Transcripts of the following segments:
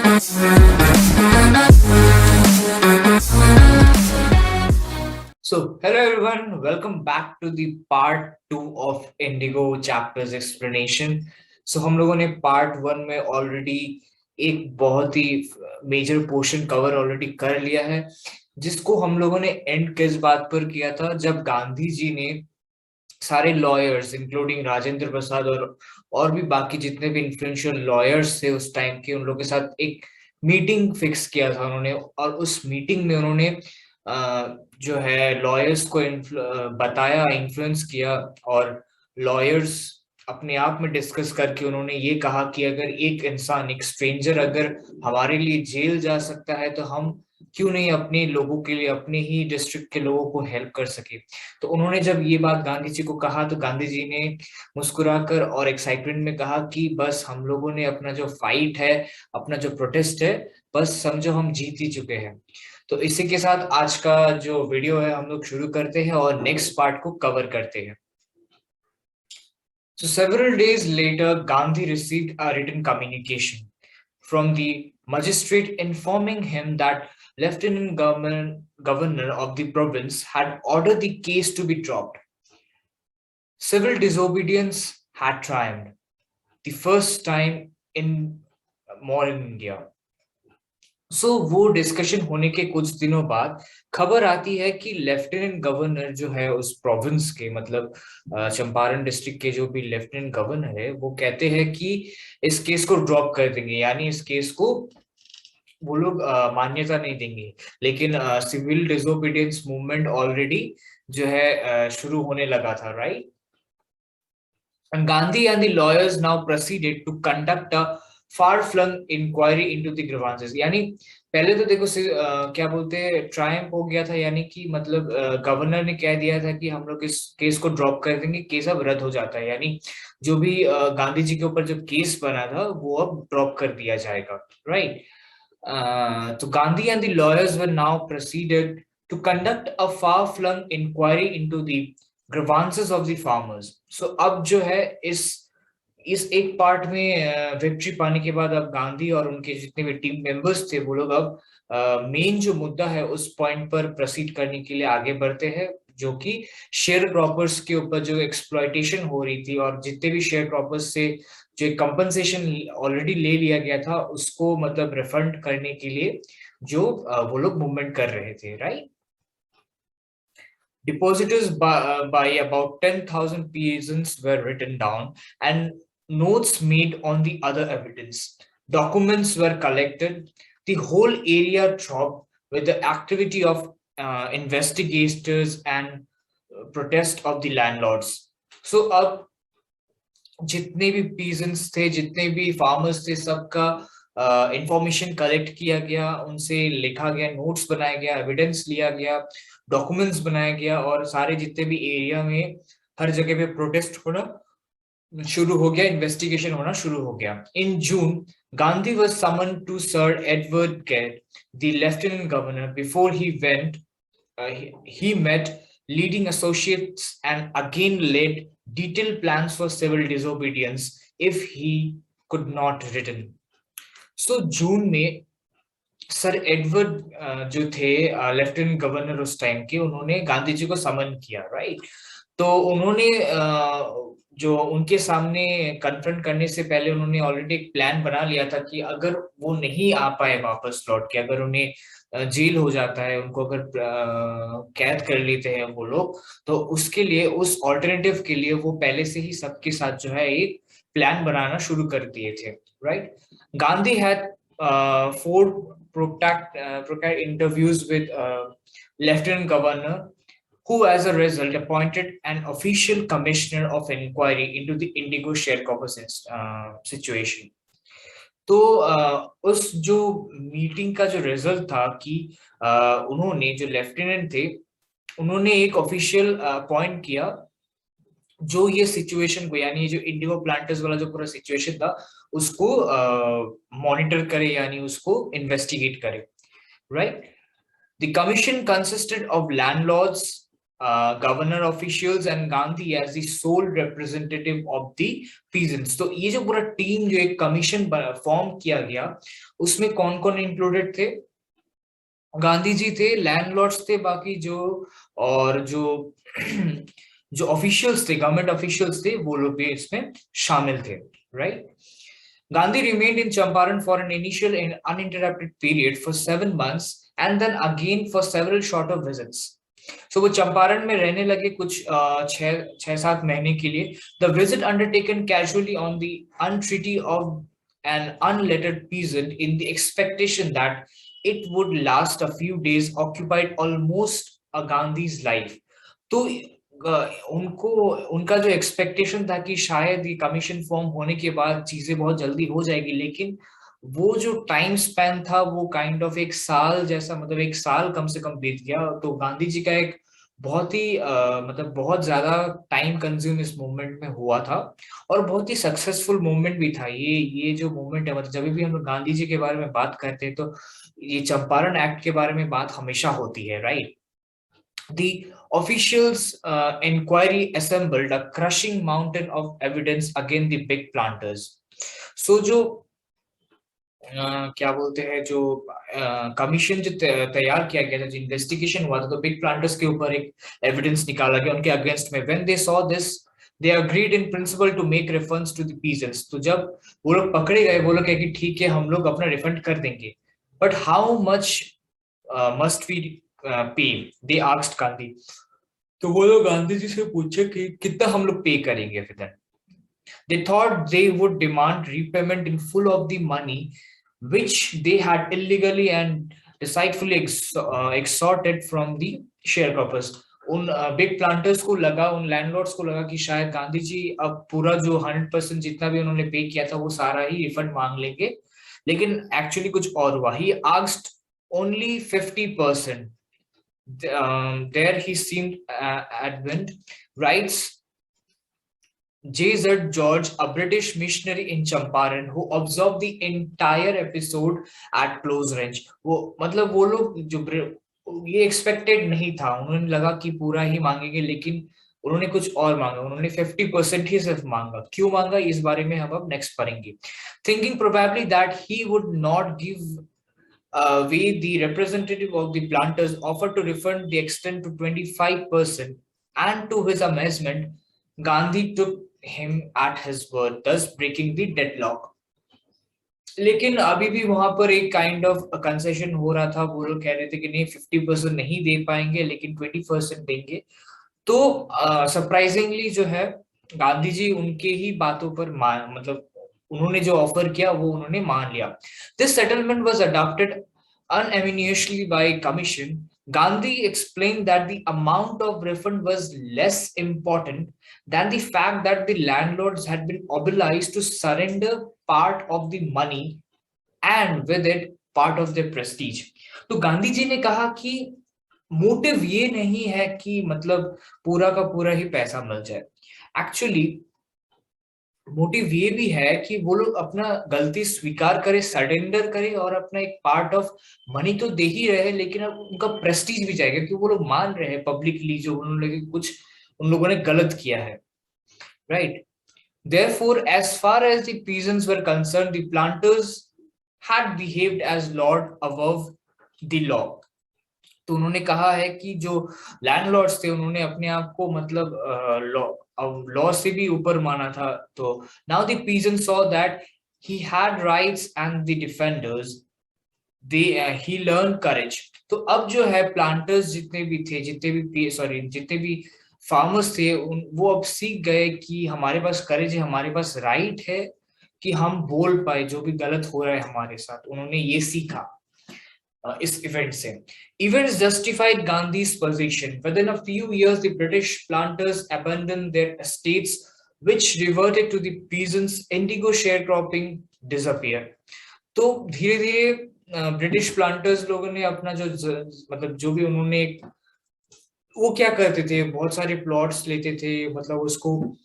So, hello everyone, welcome back to the part 2 of Indigo chapters explanation. So, हम लोगों ने part 1 में already एक बहुत ही मेजर पोर्शन कवर ऑलरेडी कर लिया है, जिसको हम लोगों ने एंड किस बात पर किया था, जब गांधी जी ने सारे लॉयर्स इंक्लूडिंग राजेंद्र प्रसाद और भी बाकी जितने भी इन्फ्लुएंशियल लॉयर्स थे उस टाइम के, उन लोगों के साथ एक मीटिंग फिक्स किया था उन्होंने। और उस मीटिंग में उन्होंने जो है लॉयर्स को बताया, इन्फ्लुएंस किया, और लॉयर्स अपने आप में डिस्कस करके उन्होंने ये कहा कि अगर एक इंसान, एक स्ट्रेंजर अगर हमारे लिए जेल जा सकता है तो हम क्यों नहीं अपने लोगों के लिए, अपने ही डिस्ट्रिक्ट के लोगों को हेल्प कर सके। तो उन्होंने जब ये बात गांधी जी को कहा तो गांधी जी ने मुस्कुराकर और एक्साइटमेंट में कहा कि बस हम लोगों ने अपना जो फाइट है, अपना जो प्रोटेस्ट है, बस समझो हम जीत ही चुके हैं। तो इसी के साथ आज का जो वीडियो है हम लोग शुरू करते हैं और नेक्स्ट पार्ट को कवर करते हैं। So several days later, Gandhi received a written communication from the magistrate informing him that Lieutenant Governor of the province had ordered the case to be dropped. Civil disobedience had triumphed, the first time in modern India. वो discussion होने के कुछ दिनों बाद खबर आती है कि लेफ्टिनेंट गवर्नर जो है उस प्रोविंस के, मतलब चंपारण डिस्ट्रिक्ट के जो भी लेफ्टिनेंट गवर्नर है, वो कहते हैं कि इस केस को ड्रॉप कर देंगे, यानी इस केस को वो लोग मान्यता नहीं देंगे। लेकिन सिविल डिसोबीडियंस मूवमेंट ऑलरेडी जो है शुरू होने लगा था, right? And Gandhi and the lawyers now proceeded to conduct a far-flung inquiry into the grievances. यानी पहले तो देखो क्या बोलते हैं, ट्रायम्फ हो गया था, यानी कि मतलब गवर्नर ने कह दिया था कि हम लोग इस केस को ड्रॉप कर देंगे, केस अब रद्द हो जाता है, यानी जो भी गांधी जी के ऊपर जो केस बना था वो अब ड्रॉप कर दिया जाएगा, राइट? तो Gandhi and the lawyers were now proceeded to conduct a far-flung inquiry into the grievances of the farmers. So अब जो है इस एक पार्ट में विक्ट्री पाने के बाद अब गांधी और उनके जितने भी टीम मेंबर्स थे वो लोग अब मेन जो मुद्दा है उस पॉइंट पर प्रोसीड करने के लिए आगे बढ़ते हैं, जो कि शेयर क्रॉपर्स के ऊपर जो एक्सप्लॉयटेशन हो रही थी और जितने भी शेयर क्रॉपर्स से जो कंपनसेशन ऑलरेडी ले लिया गया था उसको मतलब रिफंड करने के लिए जो वो लोग मूवमेंट कर रहे थे, right? Depositors by about 10,000 peasants were written down and notes made on the other evidence. Documents were collected. The whole area throbbed with the activity of investigators and protest of the landlords. So अब जितने भी peasants थे, जितने भी farmers थे, सबका information collect किया गया, उनसे लिखा गया, नोट्स बनाया गया, एविडेंस लिया गया, डॉक्यूमेंट्स बनाया गया, और सारे जितने भी एरिया में हर जगह पे प्रोटेस्ट होना शुरू हो गया, इन्वेस्टिगेशन होना शुरू हो गया। इन जून Gandhi was summoned to Sir Edward Gedd, the Lieutenant Governor. Before he went, he met leading associates and again laid detailed plans for civil disobedience if he could not written. So जून में sir Edward जो थे lieutenant governor उस time के, उन्होंने गांधी जी को समन किया, right? तो उन्होंने जो उनके सामने कन्फ्रंट करने से पहले उन्होंने ऑलरेडी एक प्लान बना लिया था कि अगर वो नहीं आ पाए वापस लौट के, अगर उन्हें जेल हो जाता है, उनको अगर कैद कर लेते हैं वो लोग, तो उसके लिए, उस ऑल्टरनेटिव के लिए वो पहले से ही सबके साथ जो है एक प्लान बनाना शुरू कर दिए थे, right? Gandhi had four protracted interviews with Lieutenant Governor, who as a result appointed an official commissioner of inquiry into the Indigo sharecropper situation. तो उस जो मीटिंग का जो रिजल्ट था कि उन्होंने, जो लेफ्टिनेंट थे, उन्होंने एक ऑफिशियल अपॉइंट किया जो ये सिचुएशन को, यानी जो इंडिगो प्लांटर्स वाला जो पूरा सिचुएशन था उसको मॉनिटर करे, यानी उसको इन्वेस्टिगेट करे, right? The commission consisted of landlords, governor officials and Gandhi as the sole representative of the peasants. तो ये जो पूरा टीम जो एक कमीशन फॉर्म किया गया उसमें कौन कौन इंक्लूडेड थे? गांधी जी थे, लैंडलॉर्ड्स थे, बाकी जो और जो जो ऑफिशियल्स थे, गवर्नमेंट ऑफिशियल्स थे, वो लोग भी इसमें शामिल थे, right? Gandhi remained in Champaran for an initial and uninterrupted period for 7 months and then again for several shorter visits. So वो चंपारण में रहने लगे कुछ 6-7 महीने के लिए. The visit undertaken casually on the entreaty of an unlettered peasant in the expectation that it would last a few days occupied almost a Gandhi's life. तो उनको उनका जो एक्सपेक्टेशन था कि शायद ये कमीशन फॉर्म होने के बाद चीजें बहुत जल्दी हो जाएगी, लेकिन वो जो टाइम स्पैन था वो काइंड ऑफ 1 साल जैसा, मतलब 1 साल कम से कम बीत गया. तो गांधी जी का एक बहुत ही मतलब बहुत ज्यादा टाइम कंज्यूम इस मूवमेंट में हुआ था और बहुत ही सक्सेसफुल मूवमेंट भी था. ये जो मूवमेंट है, मतलब जब भी हम लोग गांधी जी के बारे में बात करते हैं तो ये चंपारण एक्ट के बारे में बात हमेशा होती है, right? The officials inquiry assembled a crushing mountain of evidence against the big planters. So जो क्या बोलते हैं, जो कमीशन जो तैयार किया गया था, जो इन्वेस्टिगेशन हुआ था, तो बिग प्लांटर्स के ऊपर एक एविडेंस निकाला गया उनके अगेंस्ट में. When they saw this they agreed in principle to make refunds to the peasants. तो जब वो लोग पकड़े गए, वो लोग कहे कि ठीक है हम लोग अपना रिफंड कर देंगे, but how much must we pay, they asked Gandhi. तो वो लोग गांधी जी से पूछे कि कितना हम लोग पे करेंगे. फिर they thought they would demand repayment in full of the money which they had illegally and deceitfully extorted from the sharecroppers. उन बिग प्लांटर्स को लगा, उन लैंडलॉर्ड्स को लगा कि शायद गांधी जी अब पूरा जो 100% जितना भी उन्होंने पे किया था वो सारा ही रिफंड मांग लेंगे, लेकिन एक्चुअली कुछ और हुआ. He asked only 50%. There he seemed adamant. Writes J.Z. George, a British missionary in Champaran, who observed the entire episode at close range. वो मतलब वो लोग जो ये एक्सपेक्टेड नहीं था, उन्होंने लगा कि पूरा ही मांगेंगे, लेकिन उन्होंने कुछ और मांगा. उन्होंने 50% ही सिर्फ मांगा. क्यों मांगा इस बारे में हम अब नेक्स्ट पढ़ेंगे. Thinking probably that he would not give away, the representative of the planters offered to refund the extent to 25%, and to his amazement, Gandhi took him at his word, thus breaking the deadlock. लेकिन अभी भी वहां पर एक kind of concession हो रहा था. वो लोग कह रहे थे कि नहीं 50% नहीं दे पाएंगे लेकिन 20% देंगे. तो सरप्राइजिंगली जो है गांधी जी उनके ही बातों पर मतलब उन्होंने जो ऑफर किया वो उन्होंने मान लिया. This settlement was adopted unanimously by commission. Gandhi explained that the amount of refund was less important than the fact that the landlords had been obliged to surrender part of the money and with it part of their prestige. तो गांधी जी ने कहा कि motive ये नहीं है कि मतलब पूरा का पूरा ही पैसा मिल जाए. एक्चुअली मोटिव ये भी है कि वो लोग अपना गलती स्वीकार करे, सरेंडर करे और अपना एक पार्ट ऑफ मनी तो दे ही रहे, लेकिन अब उनका प्रेस्टीज भी जाएगा क्योंकि वो लोग मान रहे हैं पब्लिकली जो उन्होंने कुछ उन लोगों ने गलत किया है, right? Therefore, as far as the peasants were concerned, the planters had behaved as lord above the law. तो उन्होंने कहा है कि जो लैंडलॉर्ड्स थे उन्होंने अपने आप को मतलब लॉ से भी ऊपर माना था. तो now the peasants saw that he had rights and the defenders they he learn courage. तो अब जो है प्लांटर्स जितने भी थे, जितने भी फार्मर्स थे, वो अब सीख गए कि हमारे पास करेज है, हमारे पास राइट है कि हम बोल पाए जो भी गलत हो रहा है हमारे साथ. उन्होंने ये सीखा इस इवेंट से. Events justified Gandhi's position. Within a few years, the British planters abandoned their estates, which reverted to the peasants. Indigo sharecropping disappeared. तो धीरे धीरे ब्रिटिश प्लांटर्स लोगों ने अपना जो मतलब जो भी उन्होंने वो क्या करते थे, बहुत सारे प्लॉट्स लेते थे, मतलब उसको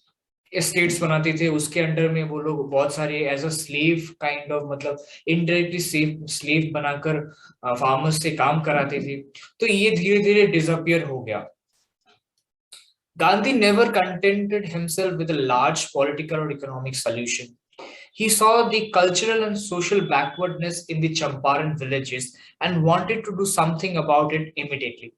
एस्टेट्स बनाते थे, उसके अंडर में वो लोग बहुत सारे as a slave kind of मतलब इनडायरेक्टली स्लेव बनाकर फार्मर्स से काम कराते थे. तो ये धीरे धीरे डिसअपियर हो गया. Gandhi never contented himself with a large political or economic solution. He saw the cultural and social backwardness in the Champaran villages and wanted to do something about it immediately.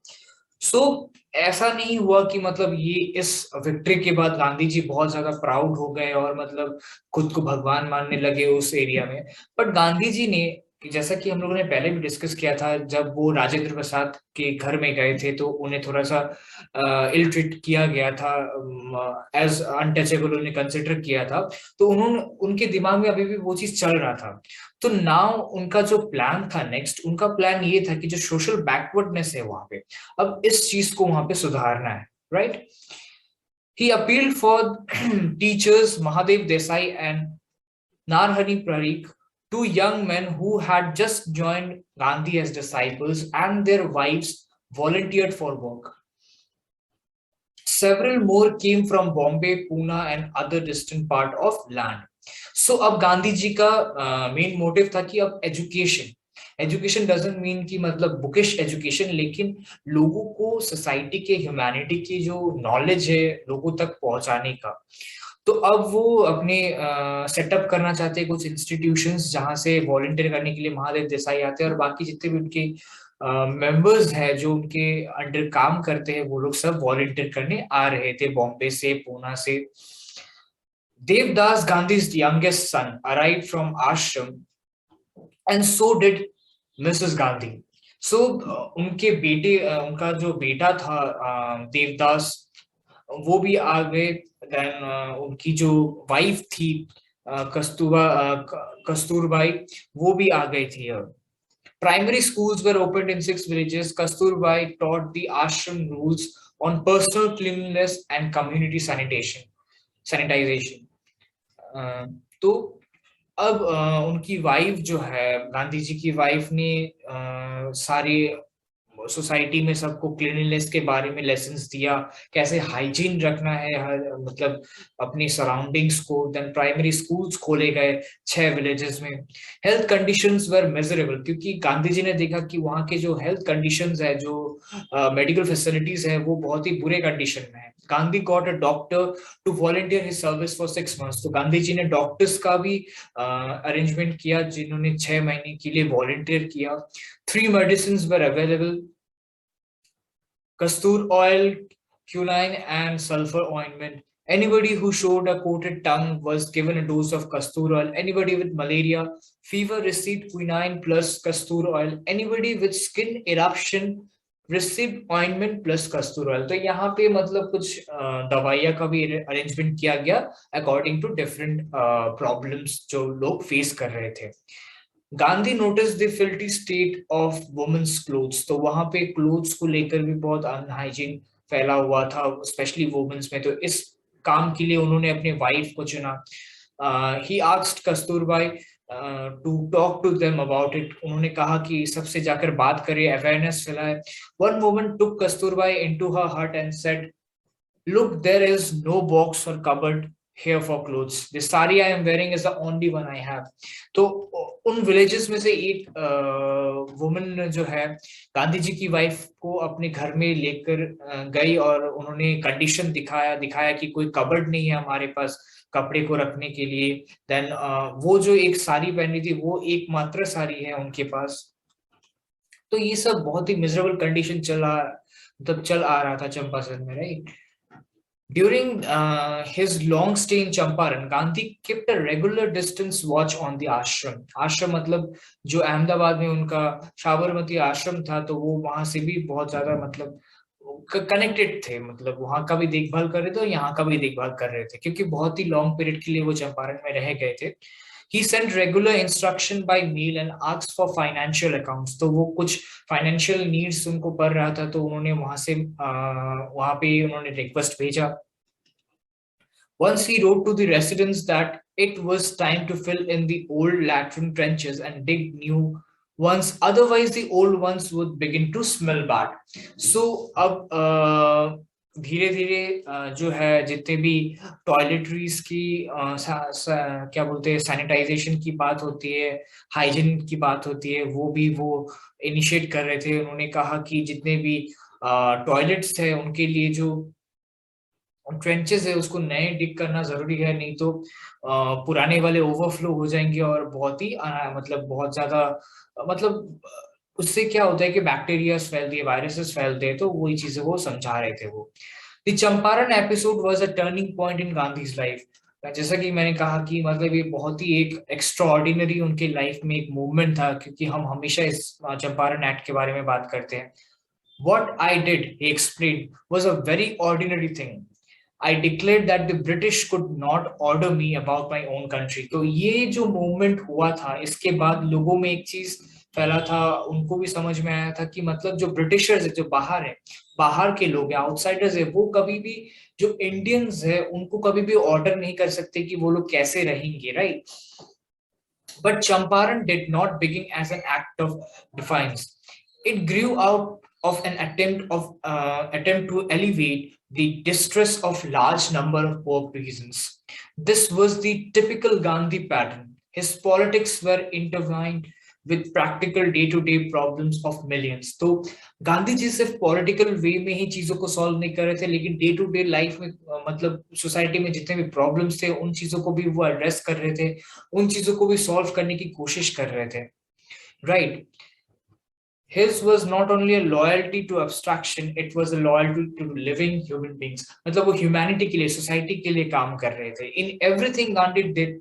सो ऐसा नहीं हुआ कि मतलब ये इस victory के बाद गांधी जी बहुत ज्यादा प्राउड हो गए और मतलब खुद को भगवान मानने लगे उस एरिया में। बट गांधी जी ने, कि जैसा कि हम लोगों ने पहले भी डिस्कस किया था, जब वो राजेंद्र प्रसाद के घर में गए थे तो उन्हें थोड़ा सा इल ट्रीट किया गया था, एज अनटचेबल उन्हें कंसिडर किया था। तो उन्होंने, उनके दिमाग में अभी भी वो चीज चल रहा था। तो नाउ उनका जो प्लान था, नेक्स्ट उनका प्लान ये था कि जो सोशल बैकवर्डनेस है वहां पे, अब इस चीज को वहां पे सुधारना है, right. He appealed for teachers Mahadev Desai and Narhari Parikh, two young men who had just joined Gandhi as disciples, and their wives volunteered for work. Several more came from Bombay, Pune, and other distant part of land. So अब गांधी जी का main motive था कि अब education, education doesn't mean कि मतलब bookish education, लेकिन लोगों को सोसाइटी के, ह्यूमैनिटी की जो नॉलेज है लोगों तक पहुंचाने का। तो अब वो अपने सेटअप करना चाहते हैं कुछ इंस्टीट्यूशंस जहां से वॉलंटियर करने के लिए महादेव देसाई आते हैं, और बाकी जितने भी उनके मेंबर्स हैं जो उनके अंडर काम करते हैं वो लोग सब वॉलंटियर करने आ रहे थे बॉम्बे से, पूना से। Devdas Gandhi's youngest son arrived from ashram, and so did Mrs. Gandhi. सो उनके बेटे, उनका जो बेटा था देवदास, वो भी आ गए। देन उनकी जो वाइफ थी कस्तूरबाई, वो भी आ गई थी। Primary schools were opened in 6 villages. Kasturbai taught the ashram rules on personal cleanliness and community sanitization. तो अब उनकी वाइफ जो है, गांधी जी की वाइफ ने सारे सोसाइटी में सबको क्लीनलीनेस के बारे में लेसन्स दिया, कैसे हाइजीन रखना है हर मतलब अपनी सराउंडिंग्स को। देन प्राइमरी स्कूल्स खोले गए 6 विलेजेस में। हेल्थ कंडीशंस वर मेजरेबल, क्योंकि गांधी जी ने देखा कि वहाँ के जो हेल्थ कंडीशंस है, जो मेडिकल फैसिलिटीज है, वो बहुत ही बुरे कंडीशन में है। Gandhi got a doctor to volunteer his service for 6 months। तो गांधी जी ने डॉक्टर्स का भी अरेंजमेंट किया जिन्होंने 6 महीने के लिए वॉलंटियर किया। 3 medicines were available: Kastur oil, quinine, and sulfur ointment. Anybody who showed a coated tongue was given a dose of Kastur oil. Anybody with malaria fever received quinine plus Kastur oil. Anybody with skin eruption received ointment plus Kastur oil। तो यहाँ पे मतलब कुछ दवाइयाँ का भी arrangement किया गया अकॉर्डिंग टू डिफरेंट प्रॉब्लम्स जो लोग फेस कर रहे थे। Gandhi notice the filthy state of women's clothes. तो वहां पे क्लोथ्स को लेकर भी बहुत अनहाइजीन फैला हुआ था, स्पेशली वुमेन्स में। तो इस काम के लिए उन्होंने अपने वाइफ को चुना। He asked Kasturbai to talk to them about it. उन्होंने कहा कि सबसे जाकर बात करें, अवेयरनेस फैलाए। One woman took Kasturbai into her hut and said, look, there is no box or cupboard here for clothes. The sari I am wearing is the only one I have. तो उन विलेजेस में से एक woman जो है गांधी जी की wife को अपने घर में लेकर गई, और उन्होंने कंडीशन दिखाया कि कोई कबर्ड नहीं है हमारे पास कपड़े को रखने के लिए। देन वो जो एक साड़ी पहनी थी वो एकमात्र साड़ी है उनके पास। तो ये सब बहुत ही मिजरेबल कंडीशन चल आ रहा था चंपारण में, right. During his long stay in Champaran, Gandhi kept a regular distance watch on the ashram. आश्रम मतलब जो अहमदाबाद में उनका साबरमती आश्रम था, तो वो वहां से भी बहुत ज्यादा मतलब कनेक्टेड थे, मतलब वहां का भी देखभाल कर रहे थे और यहाँ का भी देखभाल कर रहे थे, क्योंकि बहुत ही लॉन्ग पीरियड के लिए वो चंपारण में रह गए थे। He sent regular instruction by mail and asked for financial accounts। तो वो कुछ फाइनेंशियल नीड्स उनको पड़ रहा था, तो उन्होंने वहां पे उन्होंने रिक्वेस्ट भेजा। Once he wrote to the residents that it was time to fill in the old latrine trenches and dig new ones, otherwise the old ones would begin to smell bad। So अब धीरे धीरे जो है जितने भी toiletries की क्या बोलते हैं, सैनिटाइजेशन की बात होती है, हाइजीन की बात होती है, वो इनिशिएट कर रहे थे। उन्होंने कहा कि जितने भी टॉयलेट्स थे उनके लिए जो ट्रेंचेस है उसको नए डिग करना जरूरी है, नहीं तो पुराने वाले ओवरफ्लो हो जाएंगे और बहुत ही मतलब बहुत ज्यादा मतलब उससे क्या होता है कि बैक्टीरिया फैलती है, वायरसेस फैलते हैं, तो वही चीजें वो समझा रहे थे वो। The Champaran episode was a turning point in Gandhi's life. जैसा कि मैंने कहा कि मतलब ये बहुत ही एक एक्स्ट्रा ऑर्डिनरी उनके लाइफ में एक मूवमेंट था, क्योंकि हम हमेशा इस चंपारण एक्ट के बारे में बात करते हैं। What I did, he explained, was a very ordinary thing. I declared that the British could not order me about my own country. तो ये जो मूवमेंट हुआ था, इसके बाद लोगों में एक चीज फैला था, उनको भी समझ में आया था कि मतलब जो ब्रिटिशर्स है, जो बाहर है, बाहर के लोग हैं, आउटसाइडर्स है, वो कभी भी जो इंडियंस है उनको कभी भी ऑर्डर नहीं कर सकते कि वो लोग कैसे रहेंगे, right? But Champaran did not begin as an act of defiance. It grew out of an attempt to alleviate the distress of large number of poor peasants. This was the typical Gandhi pattern. His politics were intertwined with practical day-to-day problems of millions. तो गांधी जी सिर्फ political वे में ही चीजों को solve नहीं कर रहे थे, लेकिन डे टू डे लाइफ में मतलब सोसाइटी में जितने भी प्रॉब्लम्स थे उन चीजों को भी वो एड्रेस कर रहे थे, उन चीजों को भी सॉल्व करने की कोशिश कर रहे थे, right? His was not only a loyalty to abstraction, it was a loyalty to living human beings. मतलब वो ह्यूमैनिटी के लिए, सोसाइटी के लिए काम कर रहे थे। In everything Gandhi did,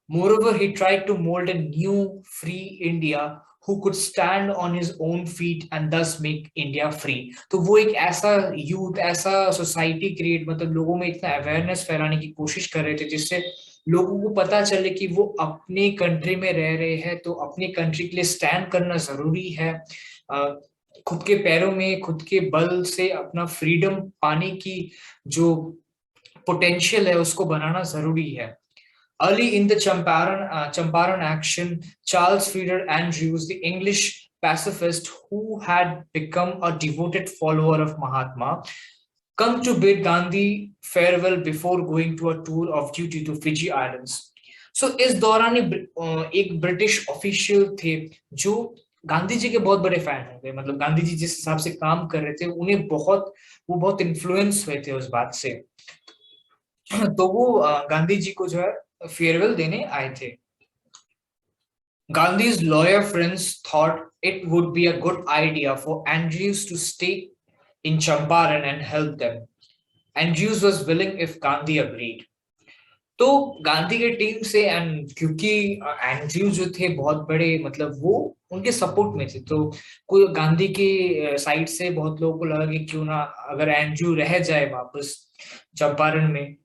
moreover, he tried to mold a new, free India who could stand on his own feet and thus make India free. तो वो एक ऐसा यूथ, ऐसा सोसाइटी क्रिएट, मतलब लोगों में इतना अवेयरनेस फैलाने की कोशिश कर रहे थे जिससे लोगों को पता चले कि वो अपने कंट्री में रह रहे हैं, तो अपनी कंट्री के लिए स्टैंड करना जरूरी है। खुद के पैरों में, खुद के बल से अपना फ्रीडम पाने की जो पोटेंशियल है उसको बनाना जरूरी है। Early in the Champaran action, Charles Frieder Andrews, the English pacifist who had become a devoted follower of Mahatma, come to bid Gandhi farewell before going to a tour of duty to Fiji Islands. So इस दौरान एक British official थे जो गांधी जी के बहुत बड़े fan हो गए, मतलब गांधी जी जिस हिसाब से काम कर रहे थे उन्हें बहुत इन्फ्लुएंस हुए थे उस बात से। तो वो गांधी जी को जो है फेयरवेल देने आए थे। Gandhi's lawyer friends thought it would be a good idea for Andrews to stay in Champaran and help them. Andrews was willing if Gandhi agreed. तो गांधी के टीम से, एंड क्योंकि एंड्रयू जो थे बहुत बड़े, मतलब वो उनके सपोर्ट में थे, तो कोई गांधी के साइड से बहुत लोगों को लगा कि क्यों ना अगर एंड्रयू रह जाए वापस चंपारण में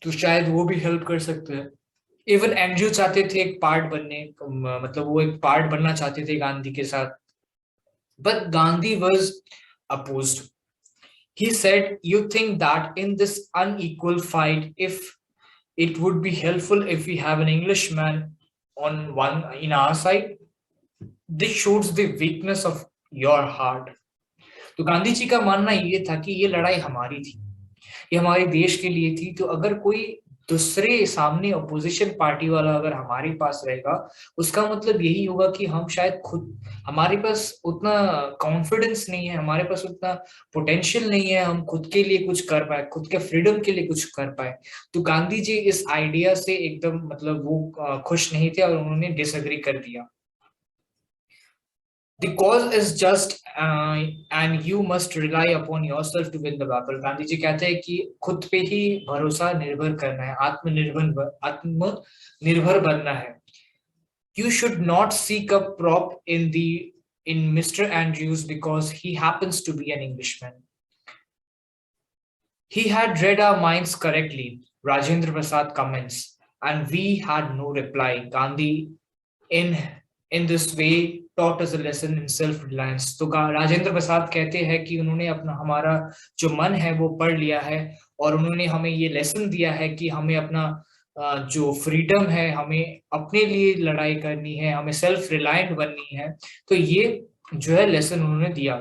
तो शायद वो भी हेल्प कर सकते हैं। इवन एंड्रयू चाहते थे एक पार्ट बनने, मतलब वो एक पार्ट बनना चाहते थे गांधी के साथ, but Gandhi was opposed. He said, "You think that in this unequal fight, if it would be helpful if we have an Englishman on one in our side? This shows the weakness of your heart." तो गांधी जी का मानना ये था कि ये लड़ाई हमारी थी, ये हमारे देश के लिए थी, तो अगर कोई दूसरे सामने अपोजिशन पार्टी वाला अगर हमारे पास रहेगा, उसका मतलब यही होगा कि हम शायद खुद, हमारे पास उतना कॉन्फिडेंस नहीं है, हमारे पास उतना पोटेंशियल नहीं है, हम खुद के लिए कुछ कर पाए, खुद के फ्रीडम के लिए कुछ कर पाए। तो गांधी जी इस आइडिया से एकदम मतलब वो खुश नहीं थे और उन्होंने डिसएग्री कर दिया। The cause is just and you must rely upon yourself to win the battle. Gandhi ji कहते हैं कि खुद पे ही भरोसा निर्भर करना है, आत्मनिर्भर बनना है। You should not seek a prop in Mr. Andrews because he happens to be an Englishman. He had read our minds correctly, Rajendra Prasad comments, and we had no reply. Gandhi in this way taught us a lesson in self reliance. तो राजेंद्र प्रसाद कहते हैं कि उन्होंने अपना हमारा जो मन है वो पढ़ लिया है और उन्होंने हमें ये लेसन दिया है कि हमें अपना जो फ्रीडम है, हमें अपने लिए लड़ाई करनी है, हमें सेल्फ रिलायंट बननी है। तो ये जो है लेसन उन्होंने दिया।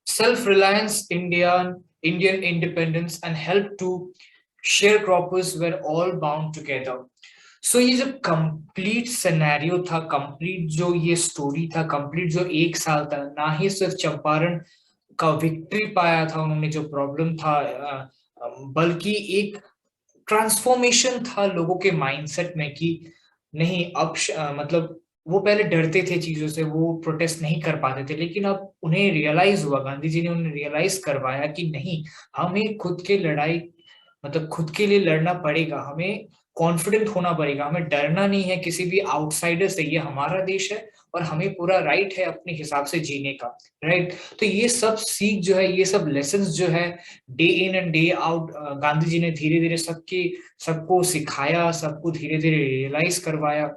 Self reliance, Indian independence and help to sharecroppers were all bound together. So ये जो कंप्लीट सिनेरियो था, कंप्लीट जो ये स्टोरी था, कंप्लीट जो एक साल था, ना ही सिर्फ चंपारण का विक्ट्री पाया था उन्होंने, जो प्रॉब्लम था बल्कि एक ट्रांसफॉर्मेशन था लोगों के माइंडसेट में कि नहीं अब मतलब वो पहले डरते थे चीजों से, वो प्रोटेस्ट नहीं कर पाते थे, लेकिन अब उन्हें रियलाइज हुआ, गांधी जी ने उन्हें रियलाइज करवाया कि नहीं, हमें खुद के लड़ाई मतलब खुद के लिए लड़ना पड़ेगा, हमें कॉन्फिडेंट होना पड़ेगा, हमें डरना नहीं है किसी भी आउटसाइडर से, ये हमारा देश है और हमें पूरा राइट है अपने हिसाब से जीने का। राइट, तो ये सब सीख जो है, ये सब लेसन्स जो है, day in and day out Gandhi ji ने धीरे धीरे सबको सिखाया, सबको धीरे धीरे रियलाइज करवाया।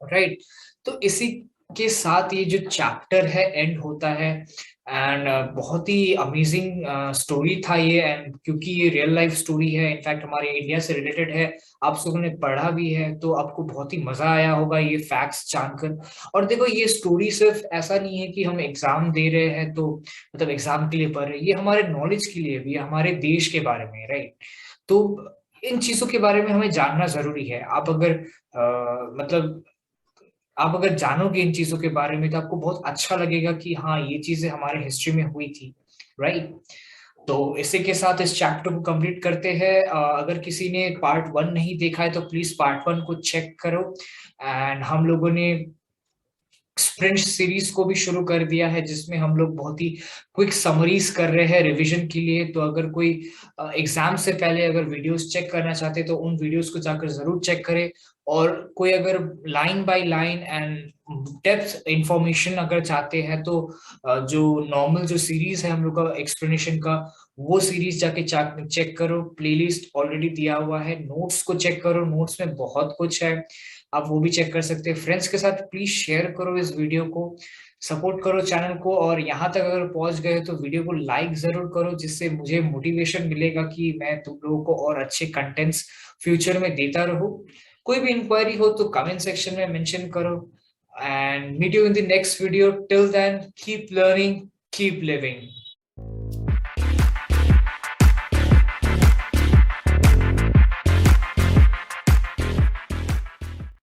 राइट, तो इसी के साथ ये जो चैप्टर है एंड होता है। एंड बहुत ही अमेजिंग स्टोरी था ये, एंड क्योंकि ये रियल लाइफ स्टोरी है, इनफैक्ट हमारे इंडिया से रिलेटेड है, आप लोगों ने पढ़ा भी है तो आपको बहुत ही मजा आया होगा ये फैक्ट्स जानकर। और देखो, ये स्टोरी सिर्फ ऐसा नहीं है कि हम एग्जाम दे रहे हैं तो मतलब एग्जाम के लिए पढ़ रहे हैं, ये हमारे नॉलेज के लिए भी है, हमारे देश के बारे में। राइट, तो इन चीजों के बारे में हमें जानना जरूरी है। आप अगर मतलब आप अगर जानोगे इन चीजों के बारे में तो आपको बहुत अच्छा लगेगा कि हाँ, ये चीजें हमारे हिस्ट्री में हुई थी। राइट, तो इसी के साथ इस चैप्टर को कंप्लीट करते हैं। अगर किसी ने पार्ट 1 नहीं देखा है तो प्लीज पार्ट 1 को चेक करो। एंड हम लोगों ने स्प्रिंट सीरीज को भी शुरू कर दिया है, जिसमें हम लोग बहुत ही क्विक समरीज कर रहे हैं रिवीजन के लिए। तो अगर कोई एग्जाम से पहले अगर वीडियोस चेक करना चाहते हैं तो उन वीडियोस को जाकर जरूर चेक करें। और कोई अगर line by line and depth information अगर चाहते हैं तो जो नॉर्मल जो सीरीज है हम लोग का एक्सप्लेनेशन का, वो सीरीज जाके चेक करो, प्लेलिस्ट ऑलरेडी दिया हुआ है। नोट्स को चेक करो, नोट्स में बहुत कुछ है, आप वो भी चेक कर सकते हैं। फ्रेंड्स के साथ प्लीज शेयर करो इस वीडियो को, सपोर्ट करो चैनल को, और यहाँ तक अगर पहुंच गए तो वीडियो को लाइक जरूर करो, जिससे मुझे मोटिवेशन मिलेगा कि मैं तुम लोगों को और अच्छे कंटेंट्स फ्यूचर में देता रहूं। कोई भी इंक्वायरी हो तो कमेंट सेक्शन में मेंशन करो। And meet you in the next video, till then keep learning, keep living.